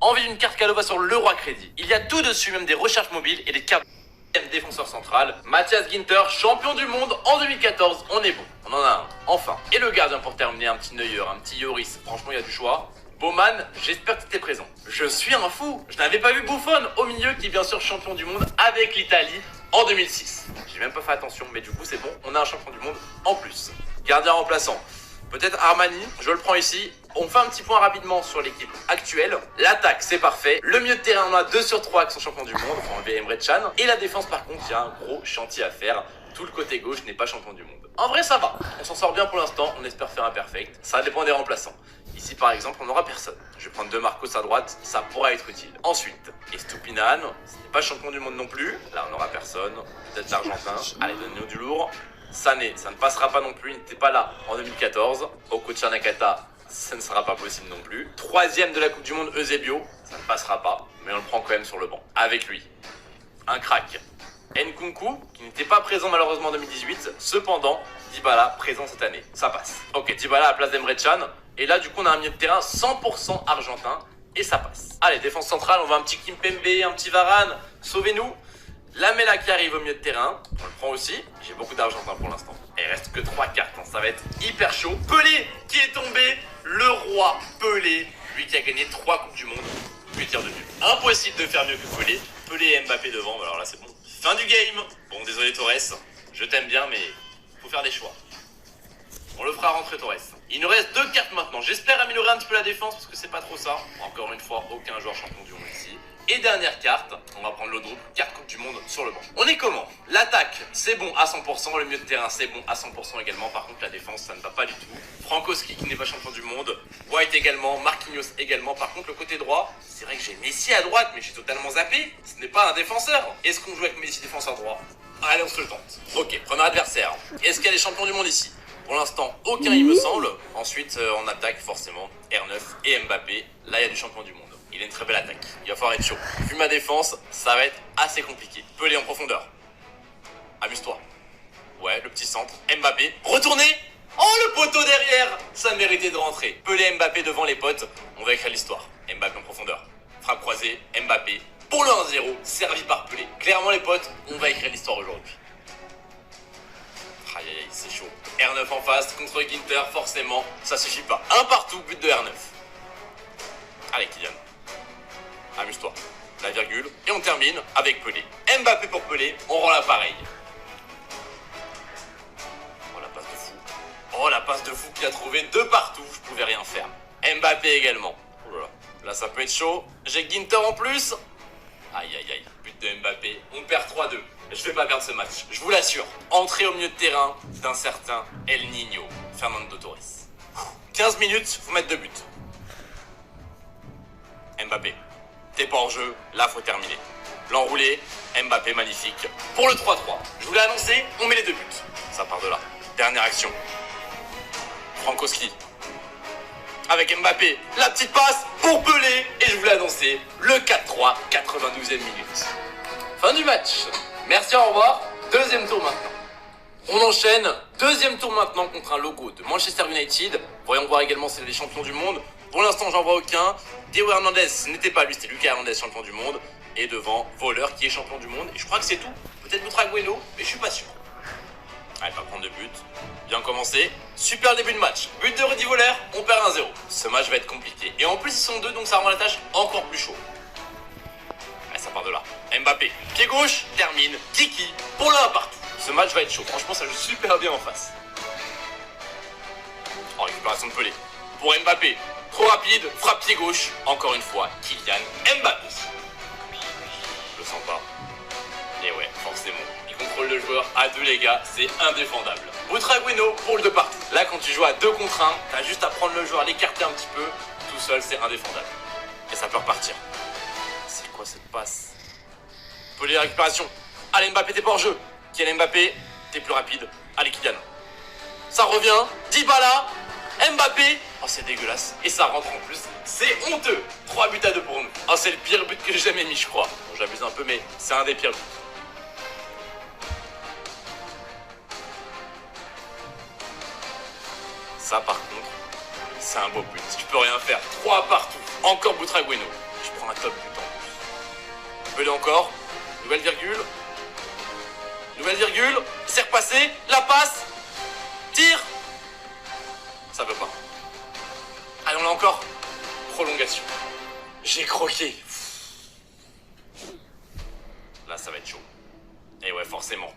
Envie d'une carte cadeau va sur le roi crédit. Il y a tout dessus, même des recherches mobiles et des cartes défenseur central. Mathias Ginter, champion du monde en 2014. On est bon, on en a un, enfin. Et le gardien pour terminer, un petit Neuer, un petit Yoris. Franchement, il y a du choix. Bowman, j'espère que tu étais présent. Je suis un fou. Je n'avais pas vu Buffon au milieu, qui est bien sûr champion du monde avec l'Italie en 2006. J'ai même pas fait attention, mais du coup c'est bon, on a un champion du monde en plus. Gardien remplaçant. Peut-être Armani, je le prends ici. On fait un petit point rapidement sur l'équipe actuelle. L'attaque, c'est parfait. Le milieu de terrain, on a 2 sur 3 qui sont champions du monde. On va enlever Emre Can. Et la défense, par contre, il y a un gros chantier à faire. Tout le côté gauche n'est pas champion du monde. En vrai, ça va. On s'en sort bien pour l'instant. On espère faire un perfect. Ça dépend des remplaçants. Ici, par exemple, on n'aura personne. Je vais prendre De Marcos à droite. Ça pourra être utile. Ensuite, Estupinan. Ce n'est pas champion du monde non plus. Là, on n'aura personne. Peut-être l'Argentin. Allez, donnez-nous du lourd. Sané, ça ne passera pas non plus, il n'était pas là en 2014. Okocha Nakata, ça ne sera pas possible non plus. Troisième de la Coupe du Monde, Eusebio, ça ne passera pas, mais on le prend quand même sur le banc. Avec lui, un crack. Nkunku, qui n'était pas présent malheureusement en 2018, cependant, Dybala présent cette année, ça passe. Ok, Dybala à la place d'Emre Can, et là du coup on a un milieu de terrain 100% argentin, et ça passe. Allez, défense centrale, on va un petit Kimpembe, un petit Varane, sauvez-nous. Lamela qui arrive au milieu de terrain, on le prend aussi. J'ai beaucoup d'argentin pour l'instant. Il reste que 3 cartes, hein. Ça va être hyper chaud. Pelé qui est tombé, le roi Pelé, lui qui a gagné 3 coupes du monde, 8 tirs de but. Impossible de faire mieux que Pelé. Pelé et Mbappé devant, alors là c'est bon. Fin du game. Bon, désolé Torres, je t'aime bien mais faut faire des choix. On le fera rentrer Torres. Il nous reste 2 cartes maintenant. J'espère améliorer un petit peu la défense parce que c'est pas trop ça. Encore une fois, aucun joueur champion du monde ici. Et dernière carte, on va prendre l'autre groupe, carte Coupe du Monde sur le banc. On est comment? L'attaque, c'est bon à 100%, le milieu de terrain, c'est bon à 100% également. Par contre, la défense, ça ne va pas du tout. Frankowski qui n'est pas champion du monde, White également, Marquinhos également. Par contre, le côté droit, c'est vrai que j'ai Messi à droite, mais j'ai totalement zappé. Ce n'est pas un défenseur. Est-ce qu'on joue avec Messi défenseur droit? Allez, on se le tente. Ok, premier adversaire. Est-ce qu'il y a des champions du monde ici? Pour l'instant, aucun il me semble. Ensuite, on attaque forcément R9 et Mbappé. Là, il y a du champion du monde. Il a une très belle attaque. Il va falloir être chaud. Vu ma défense, ça va être assez compliqué. Pelé en profondeur. Amuse-toi. Ouais, le petit centre. Mbappé. Retourné. Oh, le poteau derrière. Ça méritait de rentrer. Pelé, Mbappé devant les potes. On va écrire l'histoire. Mbappé en profondeur. Frappe croisée. Mbappé. Pour le 1-0. Servi par Pelé. Clairement, les potes, on va écrire l'histoire aujourd'hui. Aïe, aïe, aïe, c'est chaud. R9 en face contre Ginter, forcément, ça suffit pas. Un partout, but de R9. Allez, Kylian. Amuse-toi. La virgule. Et on termine avec Pelé. Mbappé pour Pelé. On rend l'appareil. Oh, la passe de fou. Oh, la passe de fou qu'il a trouvé de partout. Je pouvais rien faire. Mbappé également. Oh là là. Là, ça peut être chaud. J'ai Ginter en plus. Aïe, aïe, aïe. But de Mbappé. On perd 3-2. Je vais pas perdre ce match. Je vous l'assure. Entrée au milieu de terrain d'un certain El Niño. Fernando Torres. 15 minutes, faut mettre 2 buts. Mbappé. T'es pas hors jeu, là faut terminer. L'enroulé, Mbappé magnifique. Pour le 3-3, je vous l'ai annoncé, on met les 2 buts. Ça part de là. Dernière action. Frankowski. Avec Mbappé, la petite passe pour Pelé. Et je vous l'ai annoncé, le 4-3, 92e minute. Fin du match. Merci, au revoir. Deuxième tour maintenant. On enchaîne. Deuxième tour maintenant contre un logo de Manchester United. Voyons voir également si c'est les champions du monde. Pour l'instant, j'en vois aucun. Théo Hernandez, ce n'était pas lui, c'était Lucas Hernandez, champion du monde. Et devant, Voleur qui est champion du monde. Et je crois que c'est tout. Peut-être Butragueno, mais je suis pas sûr. Allez, pas prendre de but. Bien commencé. Super début de match. But de Rudy Voleur, on perd 1-0. Ce match va être compliqué. Et en plus, ils sont 2, donc ça rend la tâche encore plus chaud. Allez, ça part de là. Mbappé, pied gauche, termine. Kiki, pour le 1 partout. Ce match va être chaud. Franchement, ça joue super bien en face. Oh, récupération de Pelé. Pour Mbappé. Trop rapide, frappe pied gauche. Encore une fois, Kylian Mbappé. Je le sens pas. Et ouais, forcément. Il contrôle le joueur à 2, les gars. C'est indéfendable. Butragueno pour le 2 partout. Là, quand tu joues à 2 contre 1, t'as juste à prendre le joueur, l'écarter un petit peu. Tout seul, c'est indéfendable. Et ça peut repartir. C'est quoi cette passe? Pelé, la récupération. Allez, Mbappé, t'es pas hors jeu. Kylian Mbappé, t'es plus rapide. Allez, Kylian. Ça revient. Dybala. Mbappé. Oh, c'est dégueulasse. Et ça rentre en plus. C'est honteux. 3 buts à 2 pour nous. Oh, c'est le pire but que j'ai jamais mis, je crois. Bon, j'abuse un peu, mais c'est un des pires buts. Ça, par contre, c'est un beau but. Tu peux rien faire. 3 partout. Encore Butragueno. Je prend un top but en plus. Pelé encore. Nouvelle virgule. Nouvelle virgule. C'est repassé. La passe. Tire. Ça veut pas. Allez, on l'a encore. Prolongation. J'ai croqué. Là, ça va être chaud. Et ouais, forcément.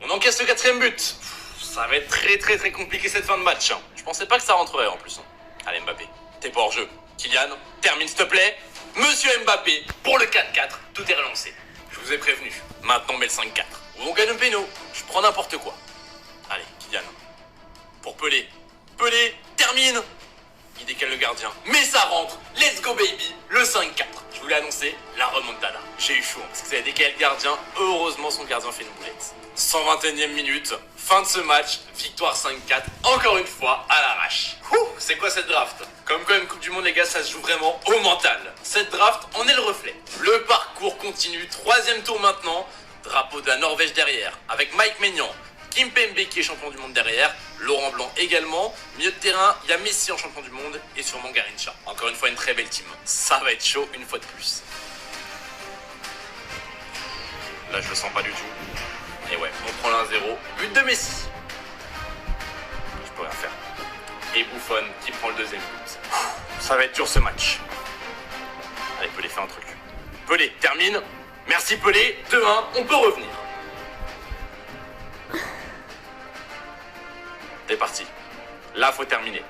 On encaisse le 4e but. Ça va être très compliqué cette fin de match. Je pensais pas que ça rentrerait en plus. Allez, Mbappé, t'es pas hors jeu. Kylian, termine s'il te plaît. Monsieur Mbappé, pour le 4-4, tout est relancé. Je vous ai prévenu. Maintenant, on met le 5-4. Ou on gagne un péno. Je prends n'importe quoi. Allez, Kylian. Pour Pelé. Pelé, termine. Il décale le gardien. Mais ça rentre. Let's go, baby. Le 5-4. Je vous l'ai annoncé, la remontada. J'ai eu chaud parce que ça a décalé le gardien. Heureusement, son gardien fait une boulette. 121e minute. Fin de ce match. Victoire 5-4. Encore une fois, à l'arrache. C'est quoi cette draft? Comme quoi une Coupe du Monde, les gars, ça se joue vraiment au mental. Cette draft en est le reflet. Le parcours continue. 3e tour maintenant. Drapeau de la Norvège derrière. Avec Mike Maignan. Kimpembe qui est champion du monde derrière, Laurent Blanc également. Milieu de terrain, il y a Messi en champion du monde et sûrement Garrincha. Encore une fois, une très belle team. Ça va être chaud une fois de plus. Là, je le sens pas du tout. Et ouais, on prend le 1-0. But de Messi. Je peux rien faire. Et Buffon qui prend le 2e but. Ça va être dur ce match. Allez, Pelé fait un truc. Pelé termine. Merci Pelé. 2-1, on peut revenir. C'est parti. Là, faut terminer.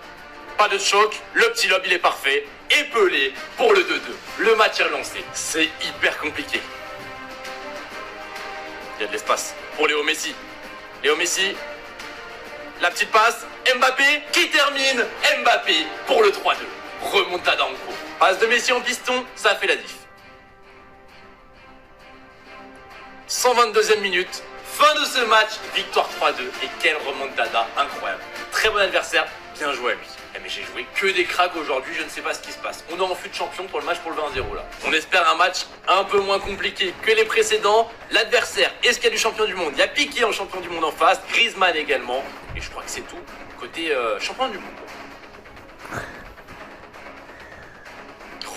Pas de choc, le petit lob, il est parfait. Et Pelé pour le 2-2. Le match est relancé. C'est hyper compliqué. Il y a de l'espace pour Léo Messi. Léo Messi. La petite passe. Mbappé qui termine. Mbappé pour le 3-2. Remontada en cours. Passe de Messi en piston, ça fait la diff. 122e minute. Fin de ce match, victoire 3-2 et quelle remontada incroyable. Très bon adversaire, bien joué à lui. Mais j'ai joué que des cracks aujourd'hui, je ne sais pas ce qui se passe. On est en fut de champion pour le match pour le 20-0 là. On espère un match un peu moins compliqué que les précédents. L'adversaire, est-ce qu'il y a du champion du monde? Il y a Piqué en champion du monde en face, Griezmann également. Et je crois que c'est tout côté champion du monde.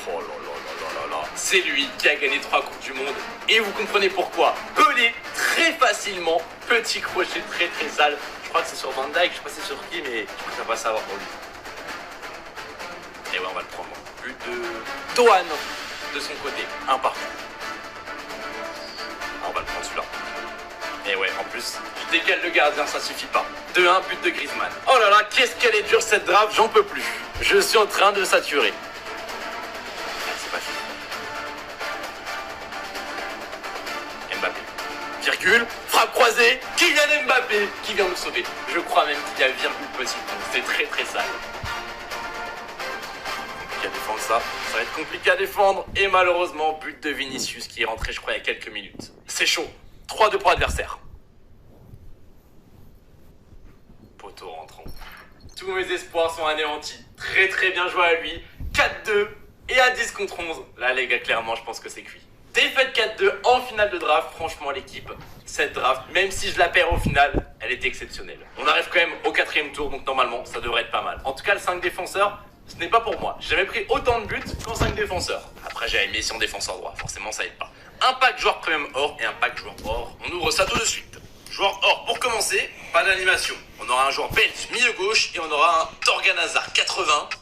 Oh là là. C'est lui qui a gagné 3 Coupes du Monde. Et vous comprenez pourquoi. Pelé, très facilement, petit crochet très sale. Je crois que c'est sur Van Dijk, je sais pas c'est sur qui, mais je préfère pas savoir pour lui. Et ouais, on va le prendre. But de Dohan de son côté, un partout. Ah, on va le prendre celui-là. Et ouais, en plus, il décale le gardien, ça suffit pas. 2-1, but de Griezmann. Oh là là, qu'est-ce qu'elle est dure cette draft, j'en peux plus. Je suis en train de saturer. Virgule, frappe croisée, Kylian Mbappé qui vient nous sauver. Je crois même qu'il y a virgule possible, c'est très sale. Compliqué à défendre ça va être compliqué à défendre. Et malheureusement, but de Vinicius qui est rentré je crois il y a quelques minutes. C'est chaud, 3-2 pour l'adversaire. Poteau rentrant. Tous mes espoirs sont anéantis. Très bien joué à lui. 4-2 et à 10 contre 11. Là les gars, clairement je pense que c'est cuit. Défaite 4-2 en finale de draft. Franchement l'équipe, cette draft, même si je la perds au final, elle était exceptionnelle. On arrive quand même au 4e tour, donc normalement ça devrait être pas mal. En tout cas le 5 défenseurs, ce n'est pas pour moi. J'ai jamais pris autant de buts qu'en 5 défenseurs. Après j'ai Messi en défenseur droit, forcément ça aide pas. Un pack joueur premium or et un pack joueur or. On ouvre ça tout de suite. Joueur or pour commencer, pas d'animation. On aura un joueur belge milieu gauche et on aura un Torgan Hazard 80.